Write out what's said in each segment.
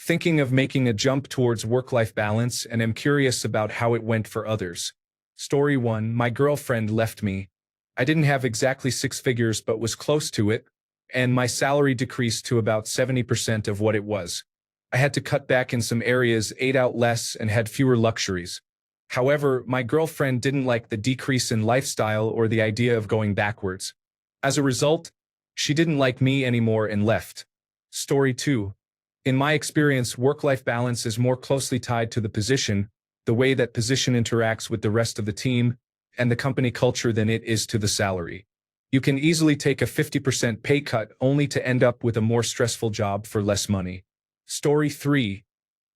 thinking of making a jump towards work-life balance and am curious about how it went for others. Story 1. My girlfriend left me. I didn't have exactly six figures but was close to it, and my salary decreased to about 70% of what it was. I had to cut back in some areas, ate out less, and had fewer luxuries. However, my girlfriend didn't like the decrease in lifestyle or the idea of going backwards. As a result, she didn't like me anymore and left. Story 2. In my experience, work-life balance is more closely tied to the position, the way that position interacts with the rest of the team, and the company culture than it is to the salary. You can easily take a 50% pay cut only to end up with a more stressful job for less money. Story 3.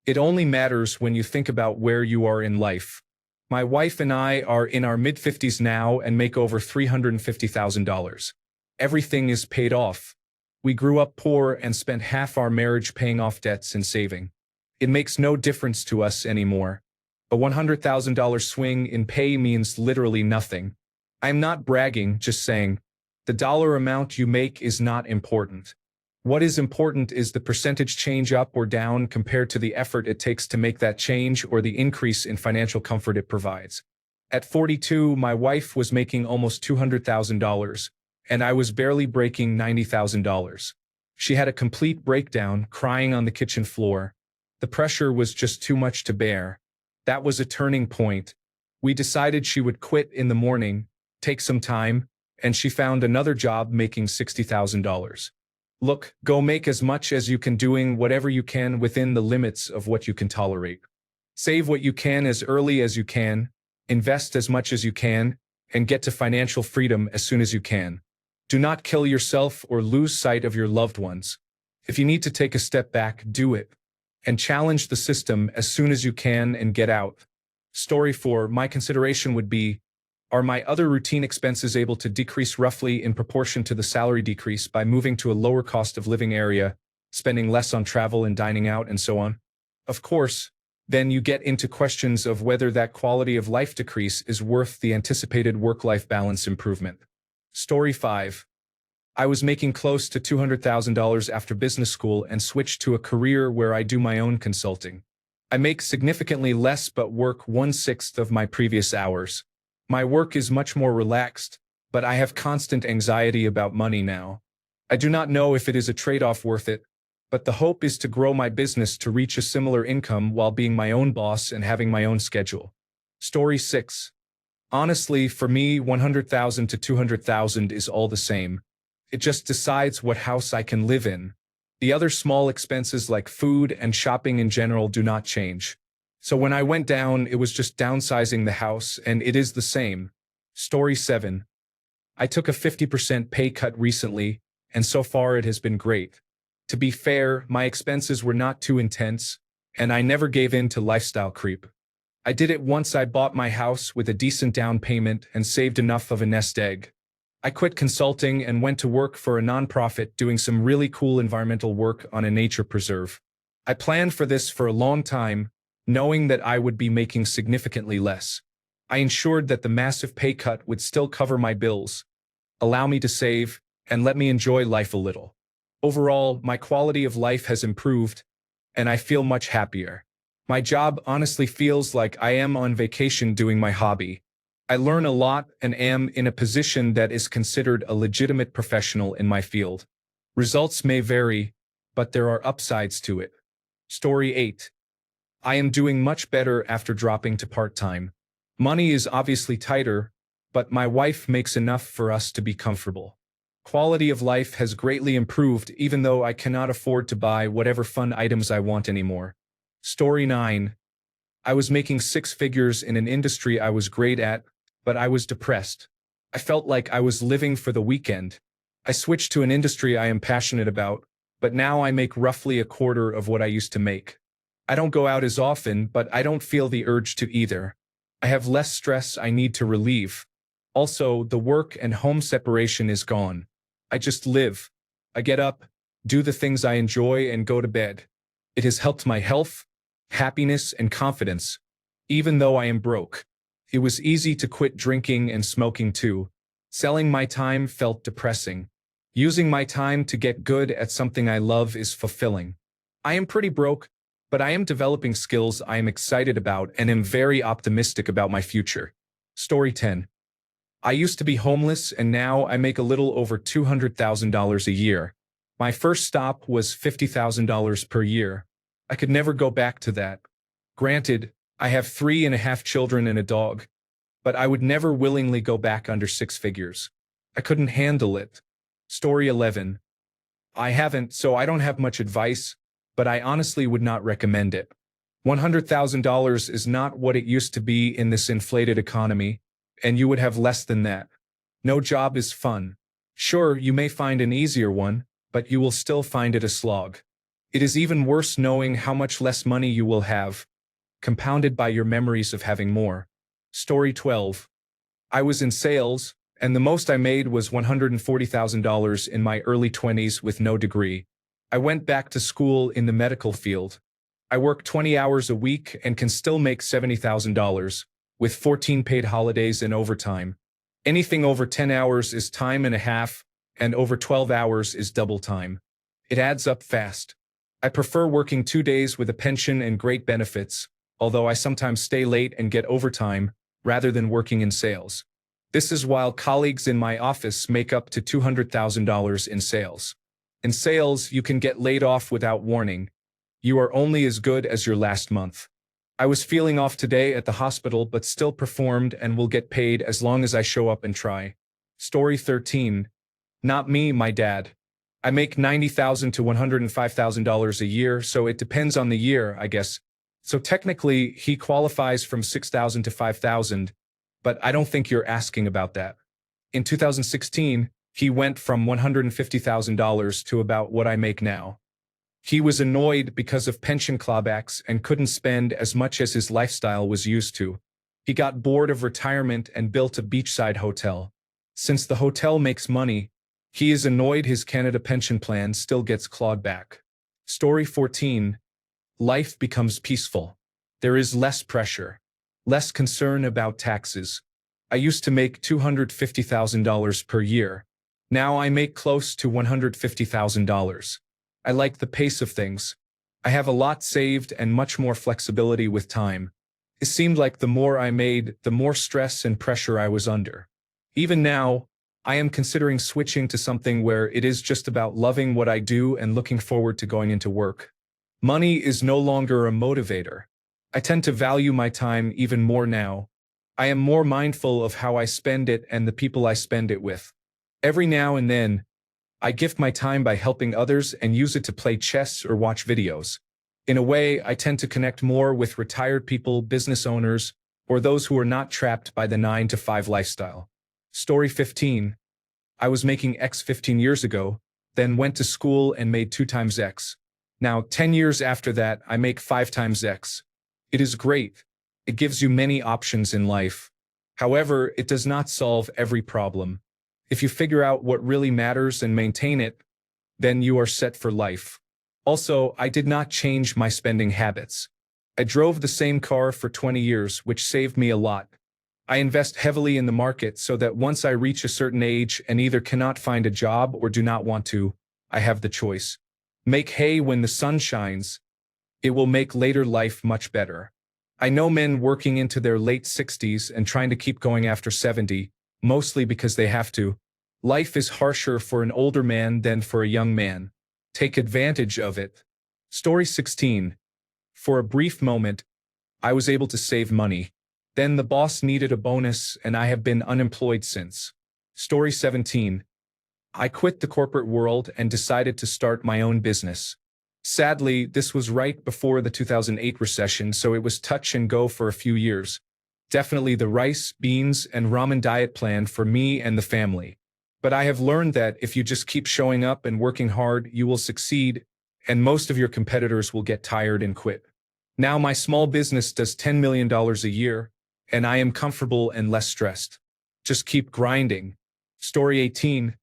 It only matters when you think about where you are in life. My wife and I are in our mid-50s now and make over $350,000. Everything is paid off. We grew up poor and spent half our marriage paying off debts and saving. It makes no difference to us anymore. A $100,000 swing in pay means literally nothing. I'm not bragging, just saying. The dollar amount you make is not important. What is important is the percentage change up or down compared to the effort it takes to make that change or the increase in financial comfort it provides. At 42, my wife was making almost $200,000, and I was barely breaking $90,000. She had a complete breakdown, crying on the kitchen floor. The pressure was just too much to bear. That was a turning point. We decided she would quit in the morning, take some time, and she found another job making $60,000. Look, go make as much as you can doing whatever you can within the limits of what you can tolerate. Save what you can as early as you can, invest as much as you can, and get to financial freedom as soon as you can. Do not kill yourself or lose sight of your loved ones. If you need to take a step back, do it. And challenge the system as soon as you can and get out. Story 4. My consideration would be, are my other routine expenses able to decrease roughly in proportion to the salary decrease by moving to a lower cost of living area, spending less on travel and dining out and so on? Of course, then you get into questions of whether that quality of life decrease is worth the anticipated work-life balance improvement. Story 5. I was making close to $200,000 after business school and switched to a career where I do my own consulting. I make significantly less but work 1/6 of my previous hours. My work is much more relaxed, but I have constant anxiety about money now. I do not know if it is a trade-off worth it, but the hope is to grow my business to reach a similar income while being my own boss and having my own schedule. Story 6. Honestly, for me, $100,000 to $200,000 is all the same. It just decides what house I can live in. The other small expenses like food and shopping in general do not change. So when I went down, it was just downsizing the house, and it is the same. Story 7. I took a 50% pay cut recently, and so far it has been great. To be fair, my expenses were not too intense, and I never gave in to lifestyle creep. I did it once I bought my house with a decent down payment and saved enough of a nest egg. I quit consulting and went to work for a nonprofit doing some really cool environmental work on a nature preserve. I planned for this for a long time, knowing that I would be making significantly less. I ensured that the massive pay cut would still cover my bills, allow me to save, and let me enjoy life a little. Overall, my quality of life has improved, and I feel much happier. My job honestly feels like I am on vacation doing my hobby. I learn a lot and am in a position that is considered a legitimate professional in my field. Results may vary, but there are upsides to it. Story 8. I am doing much better after dropping to part-time. Money is obviously tighter, but my wife makes enough for us to be comfortable. Quality of life has greatly improved even though I cannot afford to buy whatever fun items I want anymore. Story 9. I was making six figures in an industry I was great at, but I was depressed. I felt like I was living for the weekend. I switched to an industry I am passionate about, but now I make roughly a quarter of what I used to make. I don't go out as often, but I don't feel the urge to either. I have less stress I need to relieve. Also, the work and home separation is gone. I just live. I get up, do the things I enjoy, and go to bed. It has helped my health, happiness, and confidence, even though I am broke. It was easy to quit drinking and smoking too. Selling my time felt depressing. Using my time to get good at something I love is fulfilling. I am pretty broke, But I am developing skills I am excited about and am very optimistic about my future. Story 10. I used to be homeless and now I make a little over $200,000 a year. My first stop was $50,000 per year. I could never go back to that. Granted, I have 3.5 children and a dog, but I would never willingly go back under 6 figures. I couldn't handle it. Story 11. I haven't, so I don't have much advice, but I honestly would not recommend it. $100,000 is not what it used to be in this inflated economy, and you would have less than that. No job is fun. Sure, you may find an easier one, but you will still find it a slog. It is even worse knowing how much less money you will have, compounded by your memories of having more. Story 12. I was in sales, and the most I made was $140,000 in my early 20s with no degree. I went back to school in the medical field. I work 20 hours a week and can still make $70,000, with 14 paid holidays and overtime. Anything over 10 hours is time and a half, and over 12 hours is double time. It adds up fast. I prefer working 2 days with a pension and great benefits, although I sometimes stay late and get overtime, rather than working in sales. This is while colleagues in my office make up to $200,000 in sales. In sales, you can get laid off without warning. You are only as good as your last month. I was feeling off today at the hospital but still performed and will get paid as long as I show up and try. Story 13. Not me, my dad. I make $90,000 to $105,000 a year, so it depends on the year, I guess. So technically, he qualifies from $6,000 to $5,000, but I don't think you're asking about that. In 2016, he went from $150,000 to about what I make now. He was annoyed because of pension clawbacks and couldn't spend as much as his lifestyle was used to. He got bored of retirement and built a beachside hotel. Since the hotel makes money, he is annoyed his Canada pension plan still gets clawed back. Story 14. Life becomes peaceful. There is less pressure, less concern about taxes. I used to make $250,000 per year. Now I make close to $150,000. I like the pace of things. I have a lot saved and much more flexibility with time. It seemed like the more I made, the more stress and pressure I was under. Even now, I am considering switching to something where it is just about loving what I do and looking forward to going into work. Money is no longer a motivator. I tend to value my time even more now. I am more mindful of how I spend it and the people I spend it with. Every now and then, I gift my time by helping others and use it to play chess or watch videos. In a way, I tend to connect more with retired people, business owners, or those who are not trapped by the 9-to-5 lifestyle. Story 15. I was making X 15 years ago, then went to school and made 2 times X. Now, 10 years after that, I make 5 times X. It is great. It gives you many options in life. However, it does not solve every problem. If you figure out what really matters and maintain it, then you are set for life. Also, I did not change my spending habits. I drove the same car for 20 years, which saved me a lot. I invest heavily in the market so that once I reach a certain age and either cannot find a job or do not want to, I have the choice. Make hay when the sun shines. It will make later life much better. I know men working into their late 60s and trying to keep going after 70, mostly because they have to. Life is harsher for an older man than for a young man. Take advantage of it. Story 16. For a brief moment, I was able to save money. Then the boss needed a bonus and I have been unemployed since. Story 17. I quit the corporate world and decided to start my own business. Sadly, this was right before the 2008 recession, so it was touch and go for a few years. Definitely the rice, beans, and ramen diet plan for me and the family. But I have learned that if you just keep showing up and working hard, you will succeed, and most of your competitors will get tired and quit. Now my small business does $10 million a year, and I am comfortable and less stressed. Just keep grinding. Story 18.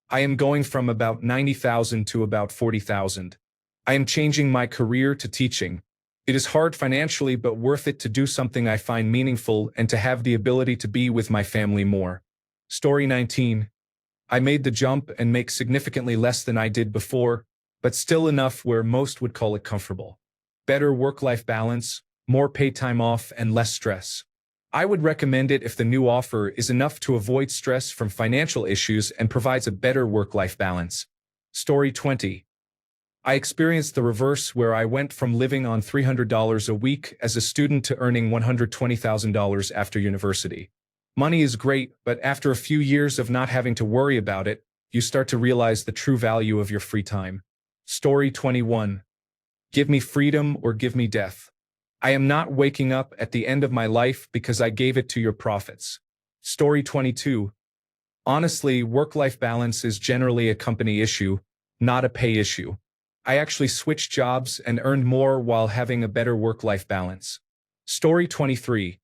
I am going from about 90,000 to about 40,000. I am changing my career to teaching. It is hard financially, but worth it to do something I find meaningful and to have the ability to be with my family more. Story 19. I made the jump and make significantly less than I did before, but still enough where most would call it comfortable. better work-life balance, more paid time off, and less stress. I would recommend it if the new offer is enough to avoid stress from financial issues and provides a better work-life balance. Story 20. I experienced the reverse where I went from living on $300 a week as a student to earning $120,000 after university. Money is great, but after a few years of not having to worry about it, you start to realize the true value of your free time. Story 21. Give me freedom or give me death. I am not waking up at the end of my life because I gave it to your profits. Story 22. Honestly, work-life balance is generally a company issue, not a pay issue. I actually switched jobs and earned more while having a better work-life balance. Story 23.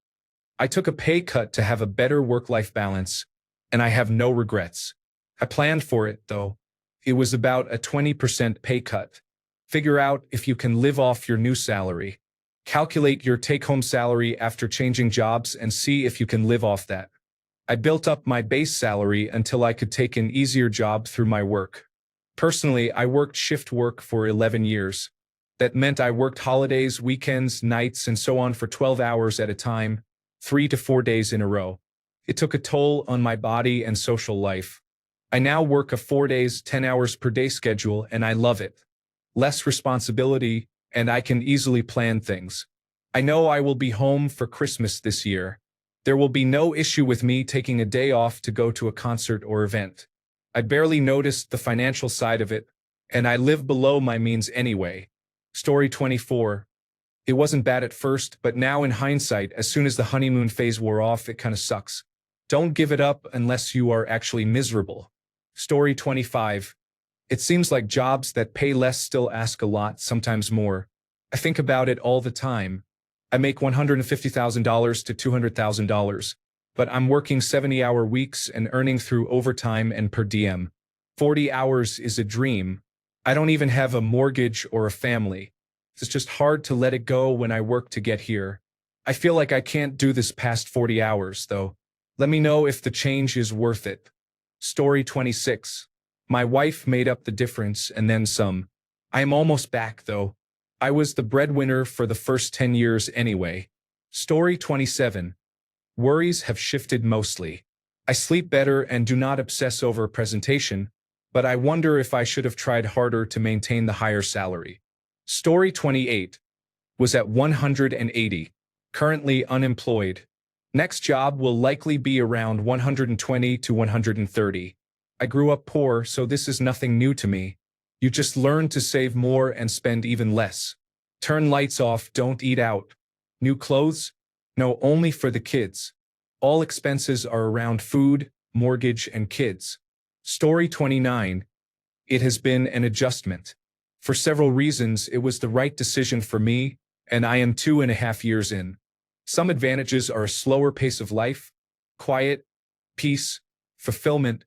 I took a pay cut to have a better work-life balance, and I have no regrets. I planned for it, though. It was about a 20% pay cut. Figure out if you can live off your new salary. Calculate your take-home salary after changing jobs and see if you can live off that. I built up my base salary until I could take an easier job through my work. Personally, I worked shift work for 11 years. That meant I worked holidays, weekends, nights, and so on for 12 hours at a time, 3 to 4 days in a row. It took a toll on my body and social life. I now work a 4 days, 10 hours per day schedule, and I love it. Less responsibility, and I can easily plan things. I know I will be home for Christmas this year. There will be no issue with me taking a day off to go to a concert or event. I barely noticed the financial side of it, and I live below my means anyway. Story 24. It wasn't bad at first, but now in hindsight, as soon as the honeymoon phase wore off, it kind of sucks. Don't give it up unless you are actually miserable. Story 25. It seems like jobs that pay less still ask a lot, sometimes more. I think about it all the time. I make $150,000 to $200,000. But I'm working 70-hour weeks and earning through overtime and per diem. 40 hours is a dream. I don't even have a mortgage or a family. It's just hard to let it go when I work to get here. I feel like I can't do this past 40 hours, though. Let me know if the change is worth it. Story 26. My wife made up the difference and then some. I am almost back, though. I was the breadwinner for the first 10 years anyway. Story 27. Worries have shifted mostly. I sleep better and do not obsess over a presentation, but I wonder if I should have tried harder to maintain the higher salary. Story 28. Was at 180. Currently unemployed. Next job will likely be around 120 to 130. I grew up poor, so this is nothing new to me. You just learn to save more and spend even less. Turn lights off, don't eat out. New clothes? No, only for the kids. All expenses are around food, mortgage, and kids. Story 29. It has been an adjustment. For several reasons, it was the right decision for me, and I am 2.5 years in. Some advantages are a slower pace of life, quiet, peace, fulfillment,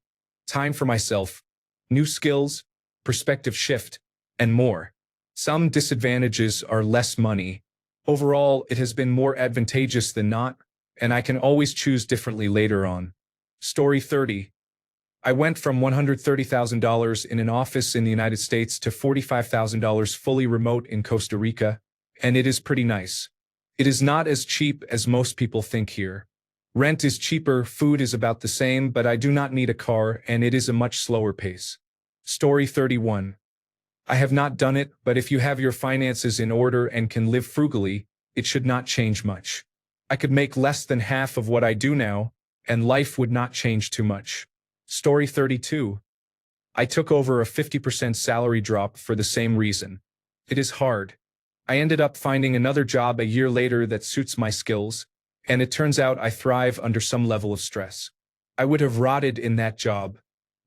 time for myself, new skills, perspective shift, and more. Some disadvantages are less money. Overall, it has been more advantageous than not, and I can always choose differently later on. Story 30. I went from $130,000 in an office in the United States to $45,000 fully remote in Costa Rica, and it is pretty nice. It is not as cheap as most people think here. Rent is cheaper, food is about the same, but I do not need a car, and it is a much slower pace. Story 31. I have not done it, but if you have your finances in order and can live frugally, it should not change much. I could make less than half of what I do now, and life would not change too much. Story 32. I took over a 50% salary drop for the same reason. It is hard. I ended up finding another job a year later that suits my skills, and it turns out I thrive under some level of stress. I would have rotted in that job.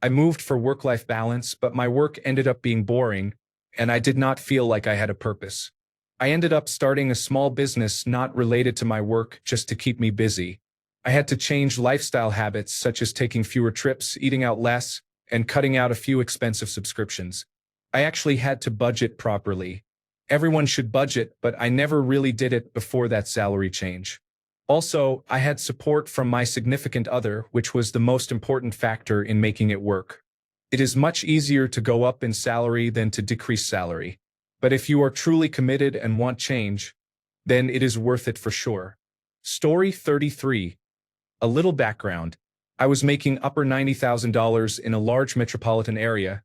I moved for work-life balance, but my work ended up being boring, and I did not feel like I had a purpose. I ended up starting a small business not related to my work just to keep me busy. I had to change lifestyle habits such as taking fewer trips, eating out less, and cutting out a few expensive subscriptions. I actually had to budget properly. Everyone should budget, but I never really did it before that salary change. Also, I had support from my significant other, which was the most important factor in making it work. It is much easier to go up in salary than to decrease salary. But if you are truly committed and want change, then it is worth it for sure. Story 33. A little background. I was making upper $90,000 in a large metropolitan area,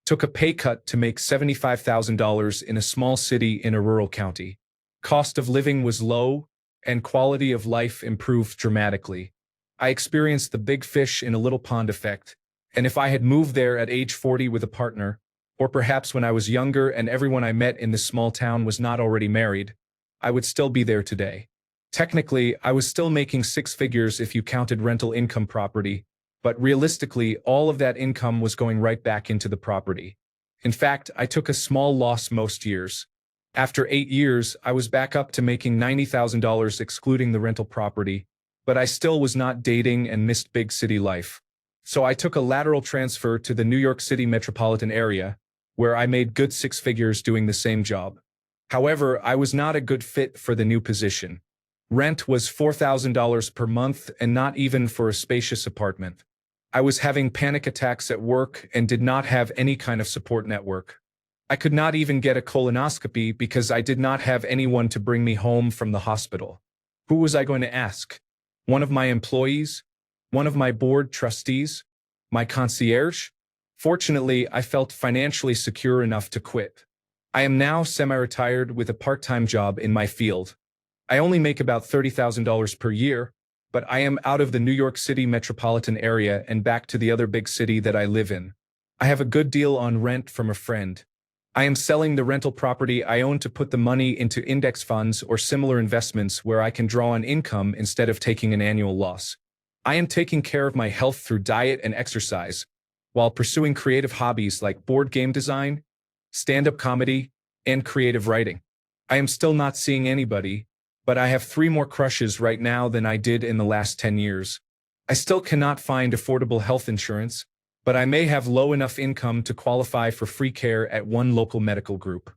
took a pay cut to make $75,000 in a small city in a rural county. Cost of living was low, and quality of life improved dramatically. I experienced the big fish in a little pond effect, and if I had moved there at age 40 with a partner, or perhaps when I was younger and everyone I met in this small town was not already married, I would still be there today. Technically, I was still making six figures if you counted rental income property, but realistically, all of that income was going right back into the property. In fact, I took a small loss most years. After 8 years, I was back up to making $90,000 excluding the rental property, but I still was not dating and missed big city life. So I took a lateral transfer to the New York City metropolitan area, where I made good six figures doing the same job. However, I was not a good fit for the new position. Rent was $4,000 per month and not even for a spacious apartment. I was having panic attacks at work and did not have any kind of support network. I could not even get a colonoscopy because I did not have anyone to bring me home from the hospital. Who was I going to ask? One of my employees? One of my board trustees? My concierge? Fortunately, I felt financially secure enough to quit. I am now semi-retired with a part-time job in my field. I only make about $30,000 per year, but I am out of the New York City metropolitan area and back to the other big city that I live in. I have a good deal on rent from a friend. I am selling the rental property I own to put the money into index funds or similar investments where I can draw on income instead of taking an annual loss. I am taking care of my health through diet and exercise, while pursuing creative hobbies like board game design, stand-up comedy, and creative writing. I am still not seeing anybody, but I have 3 more crushes right now than I did in the last 10 years. I still cannot find affordable health insurance, but I may have low enough income to qualify for free care at one local medical group.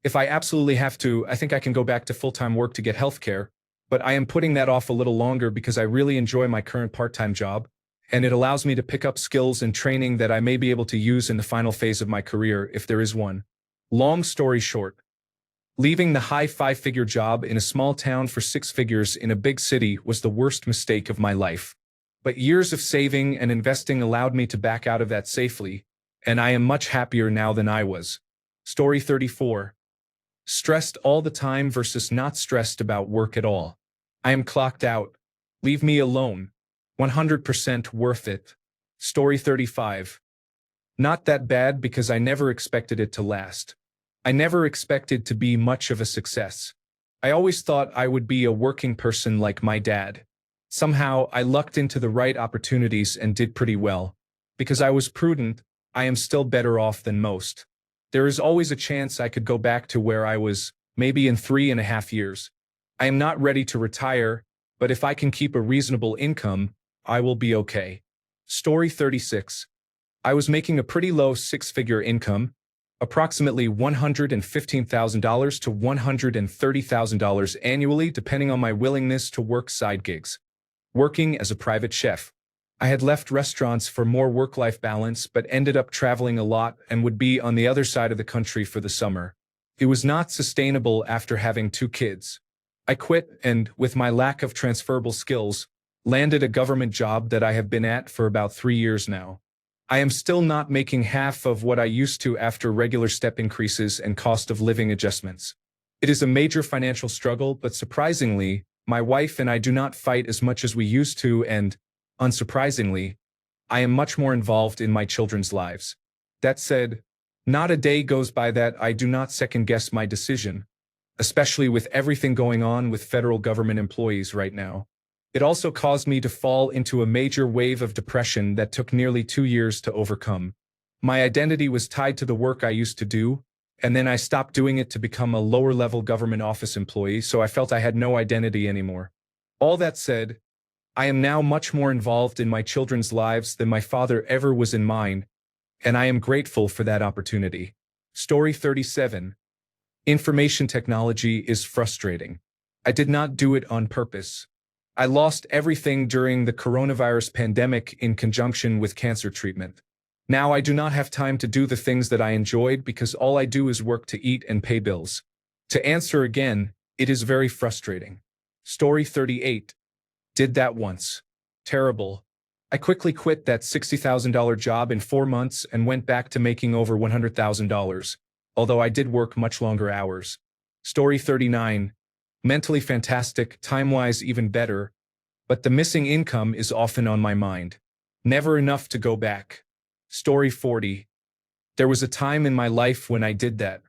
If I absolutely have to, I think I can go back to full-time work to get health care, but I am putting that off a little longer because I really enjoy my current part-time job, and it allows me to pick up skills and training that I may be able to use in the final phase of my career if there is one. Long story short, leaving the high 5-figure job in a small town for 6 figures in a big city was the worst mistake of my life. But years of saving and investing allowed me to back out of that safely, and I am much happier now than I was. Story 34. Stressed all the time versus not stressed about work at all. I am clocked out. Leave me alone. 100% worth it. Story 35. Not that bad because I never expected it to last. I never expected to be much of a success. I always thought I would be a working person like my dad. Somehow, I lucked into the right opportunities and did pretty well. Because I was prudent, I am still better off than most. There is always a chance I could go back to where I was, maybe in 3.5 years. I am not ready to retire, but if I can keep a reasonable income, I will be okay. Story 36. I was making a pretty low 6-figure income, approximately $115,000 to $130,000 annually depending on my willingness to work side gigs. Working as a private chef. I had left restaurants for more work-life balance but ended up traveling a lot and would be on the other side of the country for the summer. It was not sustainable after having 2 kids. I quit and, with my lack of transferable skills, landed a government job that I have been at for about 3 years now. I am still not making half of what I used to after regular step increases and cost of living adjustments. It is a major financial struggle, but surprisingly, my wife and I do not fight as much as we used to and, unsurprisingly, I am much more involved in my children's lives. That said, not a day goes by that I do not second-guess my decision, especially with everything going on with federal government employees right now. It also caused me to fall into a major wave of depression that took nearly 2 years to overcome. My identity was tied to the work I used to do, and then I stopped doing it to become a lower-level government office employee, so I felt I had no identity anymore. All that said, I am now much more involved in my children's lives than my father ever was in mine, and I am grateful for that opportunity. Story 37. Information technology is frustrating. I did not do it on purpose. I lost everything during the coronavirus pandemic in conjunction with cancer treatment. Now I do not have time to do the things that I enjoyed because all I do is work to eat and pay bills. To answer again, it is very frustrating. Story 38. Did that once. Terrible. I quickly quit that $60,000 job in 4 months and went back to making over $100,000, although I did work much longer hours. Story 39. Mentally fantastic, time-wise even better, but the missing income is often on my mind. Never enough to go back. Story 40. There was a time in my life when I did that.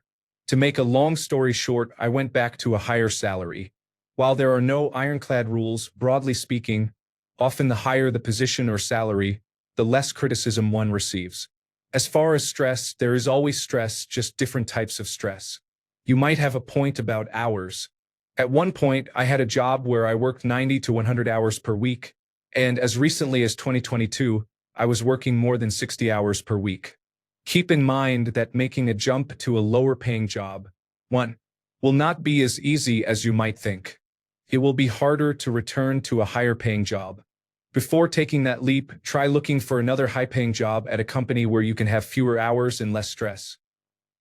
To make a long story short, I went back to a higher salary. While there are no ironclad rules, broadly speaking, often the higher the position or salary, the less criticism one receives. As far as stress, there is always stress, just different types of stress. You might have a point about hours. At one point, I had a job where I worked 90 to 100 hours per week, and as recently as 2022, I was working more than 60 hours per week. Keep in mind that making a jump to a lower-paying job, 1, will not be as easy as you might think. It will be harder to return to a higher-paying job. Before taking that leap, try looking for another high-paying job at a company where you can have fewer hours and less stress.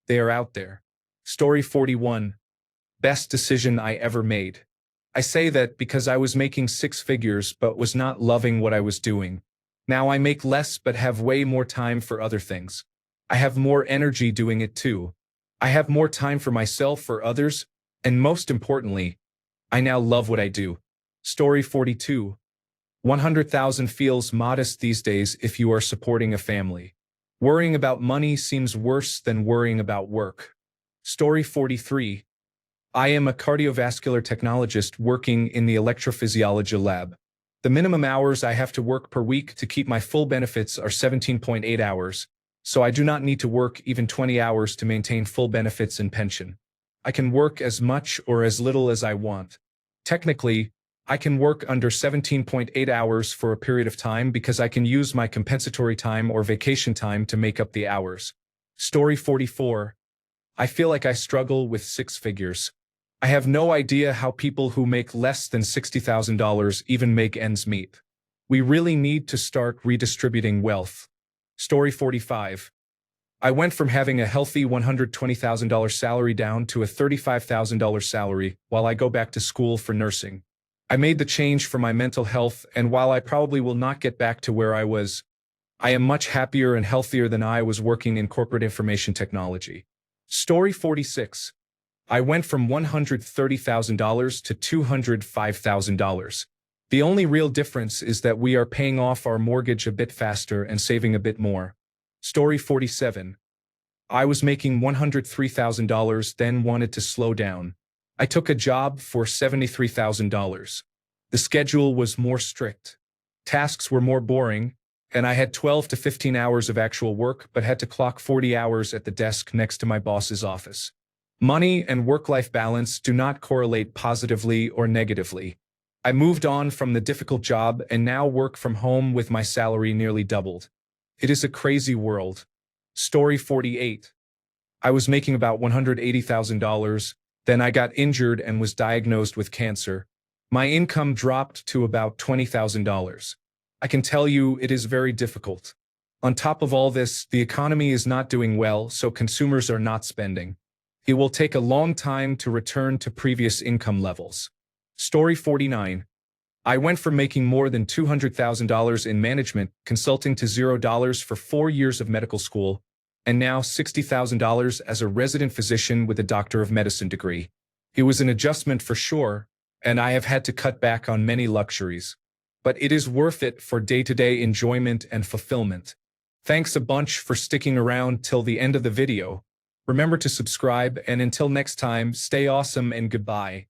They are out there. Story 41. Best decision I ever made. I say that because I was making 6 figures but was not loving what I was doing. Now I make less but have way more time for other things. I have more energy doing it too. I have more time for myself, for others, and most importantly, I now love what I do. Story 42. 100,000 feels modest these days if you are supporting a family. Worrying about money seems worse than worrying about work. Story 43. I am a cardiovascular technologist working in the electrophysiology lab. The minimum hours I have to work per week to keep my full benefits are 17.8 hours, so I do not need to work even 20 hours to maintain full benefits and pension. I can work as much or as little as I want. Technically, I can work under 17.8 hours for a period of time because I can use my compensatory time or vacation time to make up the hours. Story 44. I feel like I struggle with 6 figures. I have no idea how people who make less than $60,000 even make ends meet. We really need to start redistributing wealth. Story 45. I went from having a healthy $120,000 salary down to a $35,000 salary while I go back to school for nursing. I made the change for my mental health, and while I probably will not get back to where I was, I am much happier and healthier than I was working in corporate information technology. Story 46. I went from $130,000 to $205,000. The only real difference is that we are paying off our mortgage a bit faster and saving a bit more. Story 47. I was making $103,000, then wanted to slow down. I took a job for $73,000. The schedule was more strict. Tasks were more boring, and I had 12 to 15 hours of actual work but had to clock 40 hours at the desk next to my boss's office. Money and work-life balance do not correlate positively or negatively. I moved on from the difficult job and now work from home with my salary nearly doubled. It is a crazy world. Story 48. I was making about $180,000. Then I got injured and was diagnosed with cancer. My income dropped to about $20,000. I can tell you it is very difficult. On top of all this, the economy is not doing well, so consumers are not spending. It will take a long time to return to previous income levels. Story 49. I went from making more than $200,000 in management consulting to $0 for 4 years of medical school, and now $60,000 as a resident physician with a Doctor of Medicine degree. It was an adjustment for sure, and I have had to cut back on many luxuries. But it is worth it for day-to-day enjoyment and fulfillment. Thanks a bunch for sticking around till the end of the video. Remember to subscribe, and until next time, stay awesome and goodbye.